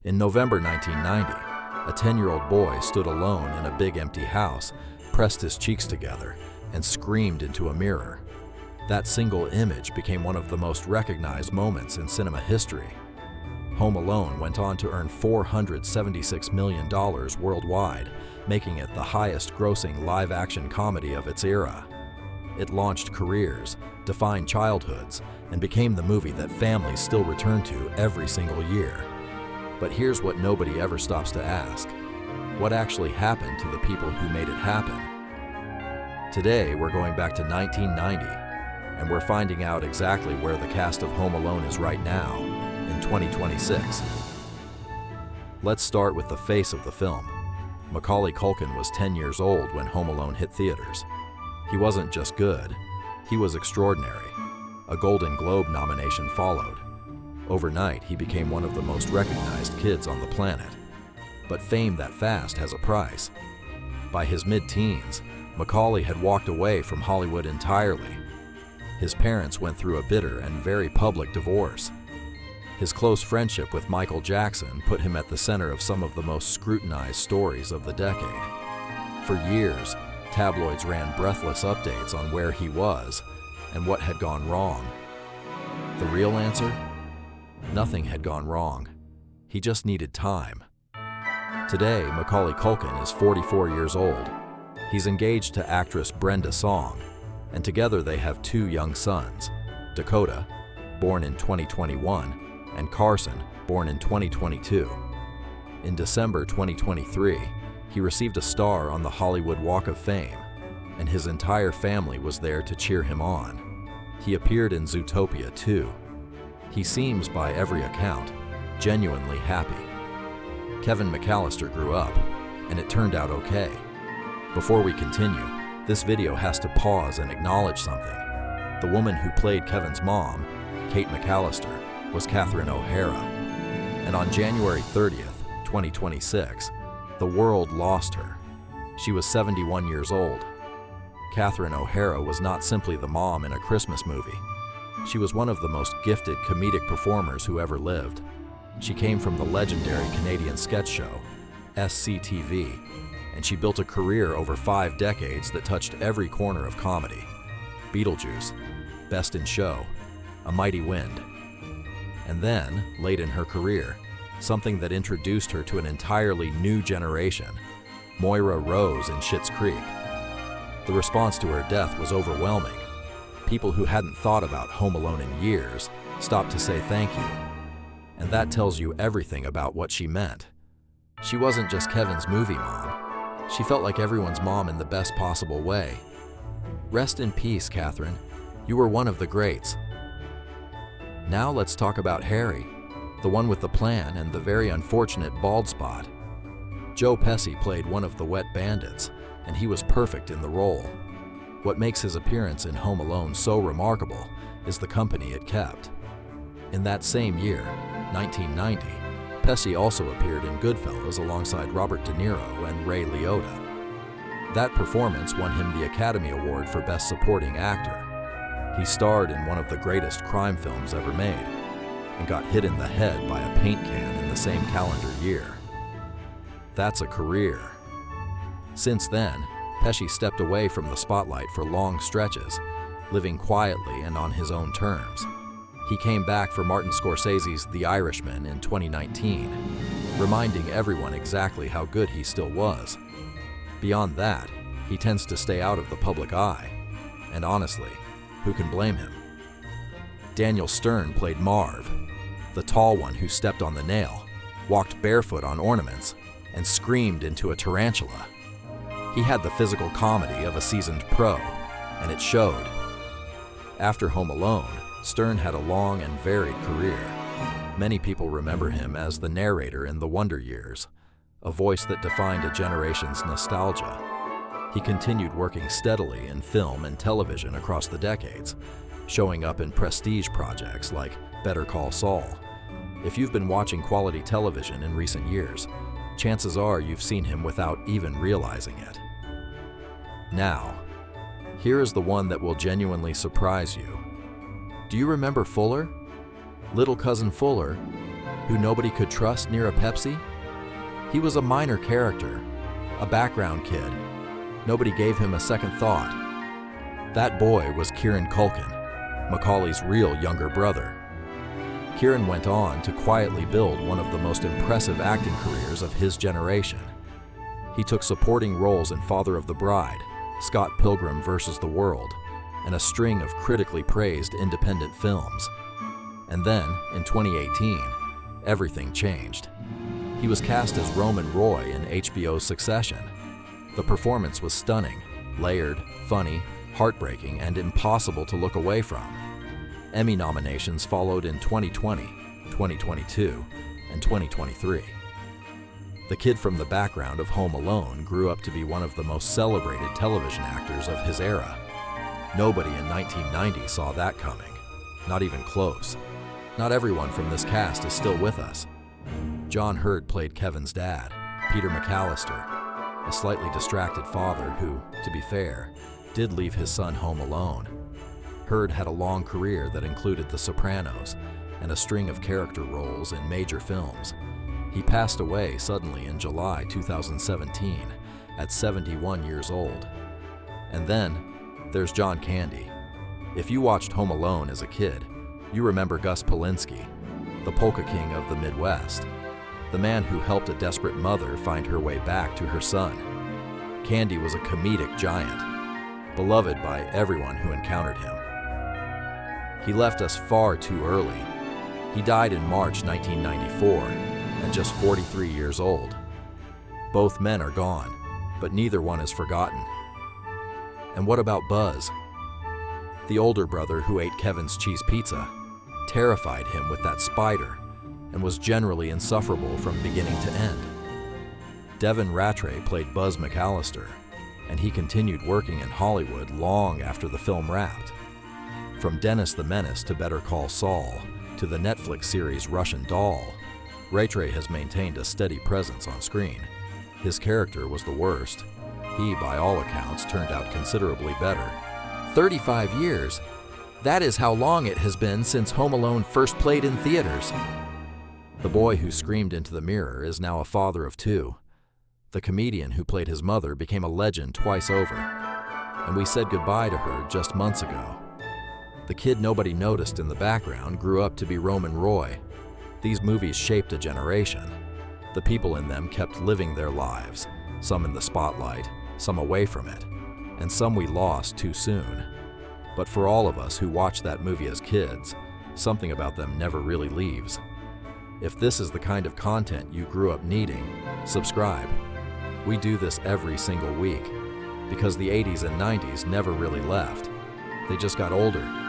In November 1990, a 10-year-old boy stood alone in a big empty house, pressed his cheeks together, and screamed into a mirror. That single image became one of the most recognized moments in cinema history. Home Alone went on to earn $476 million worldwide, making it the highest-grossing live-action comedy of its era. It launched careers, defined childhoods, and became the movie that families still return to every single year. But here's what nobody ever stops to ask. What actually happened to the people who made it happen? Today, we're going back to 1990, and we're finding out exactly where the cast of Home Alone is right now, in 2026. Let's start with the face of the film. Macaulay Culkin was 10 years old when Home Alone hit theaters. He wasn't just good, he was extraordinary. A Golden Globe nomination followed. Overnight, he became one of the most recognized kids on the planet. But fame that fast has a price. By his mid-teens, Macaulay had walked away from Hollywood entirely. His parents went through a bitter and very public divorce. His close friendship with Michael Jackson put him at the center of some of the most scrutinized stories of the decade. For years, tabloids ran breathless updates on where he was and what had gone wrong. The real answer? Nothing had gone wrong. He just needed time. Today, Macaulay Culkin is 44 years old. He's engaged to actress Brenda Song, and together they have two young sons, Dakota, born in 2021, and Carson, born in 2022. In December 2023, he received a star on the Hollywood Walk of Fame, and his entire family was there to cheer him on. He appeared in Zootopia 2. He seems, by every account, genuinely happy. Kevin McAllister grew up, and it turned out okay. Before we continue, this video has to pause and acknowledge something. The woman who played Kevin's mom, Kate McAllister, was Catherine O'Hara. And on January 30th, 2026, the world lost her. She was 71 years old. Catherine O'Hara was not simply the mom in a Christmas movie. She was one of the most gifted comedic performers who ever lived. She came from the legendary Canadian sketch show, SCTV, and she built a career over 5 decades that touched every corner of comedy. Beetlejuice, Best in Show, A Mighty Wind. And then, late in her career, something that introduced her to an entirely new generation, Moira Rose in Schitt's Creek. The response to her death was overwhelming. People who hadn't thought about Home Alone in years stopped to say thank you. And that tells you everything about what she meant. She wasn't just Kevin's movie mom. She felt like everyone's mom in the best possible way. Rest in peace, Catherine. You were one of the greats. Now let's talk about Harry, the one with the plan and the very unfortunate bald spot. Joe Pesci played one of the wet bandits, and he was perfect in the role. What makes his appearance in Home Alone so remarkable is the company it kept. In that same year, 1990, Pesci also appeared in Goodfellas alongside Robert De Niro and Ray Liotta. That performance won him the Academy Award for Best Supporting Actor. He starred in one of the greatest crime films ever made, and got hit in the head by a paint can in the same calendar year. That's a career. Since then, Pesci stepped away from the spotlight for long stretches, living quietly and on his own terms. He came back for Martin Scorsese's The Irishman in 2019, reminding everyone exactly how good he still was. Beyond that, he tends to stay out of the public eye. And honestly, who can blame him? Daniel Stern played Marv, the tall one who stepped on the nail, walked barefoot on ornaments, and screamed into a tarantula. He had the physical comedy of a seasoned pro, and it showed. After Home Alone, Stern had a long and varied career. Many people remember him as the narrator in The Wonder Years, a voice that defined a generation's nostalgia. He continued working steadily in film and television across the decades, showing up in prestige projects like Better Call Saul. If you've been watching quality television in recent years, chances are you've seen him without even realizing it. Now, here is the one that will genuinely surprise you. Do you remember Fuller? Little Cousin Fuller? who nobody could trust near a Pepsi? He was a minor character, a background kid. Nobody gave him a second thought. That boy was Kieran Culkin, Macaulay's real younger brother. Kieran went on to quietly build one of the most impressive acting careers of his generation. He took supporting roles in Father of the Bride, Scott Pilgrim vs. the World, and a string of critically praised independent films. And then, in 2018, everything changed. He was cast as Roman Roy in HBO's Succession. The performance was stunning, layered, funny, heartbreaking, and impossible to look away from. Emmy nominations followed in 2020, 2022, and 2023. The kid from the background of Home Alone grew up to be one of the most celebrated television actors of his era. Nobody in 1990 saw that coming, not even close. Not everyone from this cast is still with us. John Hurd played Kevin's dad, Peter McAllister, a slightly distracted father who, to be fair, did leave his son home alone. Hurd had a long career that included The Sopranos and a string of character roles in major films. He passed away suddenly in July 2017 at 71 years old. And then there's John Candy. If you watched Home Alone as a kid, you remember Gus Polinski, the polka king of the Midwest, the man who helped a desperate mother find her way back to her son. Candy was a comedic giant, beloved by everyone who encountered him. He left us far too early. He died in March 1994, at just 43 years old. Both men are gone, but neither one is forgotten. And what about Buzz? The older brother who ate Kevin's cheese pizza, terrified him with that spider, and was generally insufferable from beginning to end. Devin Rattray played Buzz McAllister, and he continued working in Hollywood long after the film wrapped. From Dennis the Menace to Better Call Saul to the Netflix series Russian Doll, Rattray has maintained a steady presence on screen. His character was the worst. He, by all accounts, turned out considerably better. 35 years? That is how long it has been since Home Alone first played in theaters. The boy who screamed into the mirror is now a father of two. The comedian who played his mother became a legend twice over, and we said goodbye to her just months ago. The kid nobody noticed in the background grew up to be Roman Roy. These movies shaped a generation. The people in them kept living their lives, some in the spotlight, some away from it, and some we lost too soon. But for all of us who watched that movie as kids, something about them never really leaves. If this is the kind of content you grew up needing, subscribe. We do this every single week, because the 80s and 90s never really left. They just got older.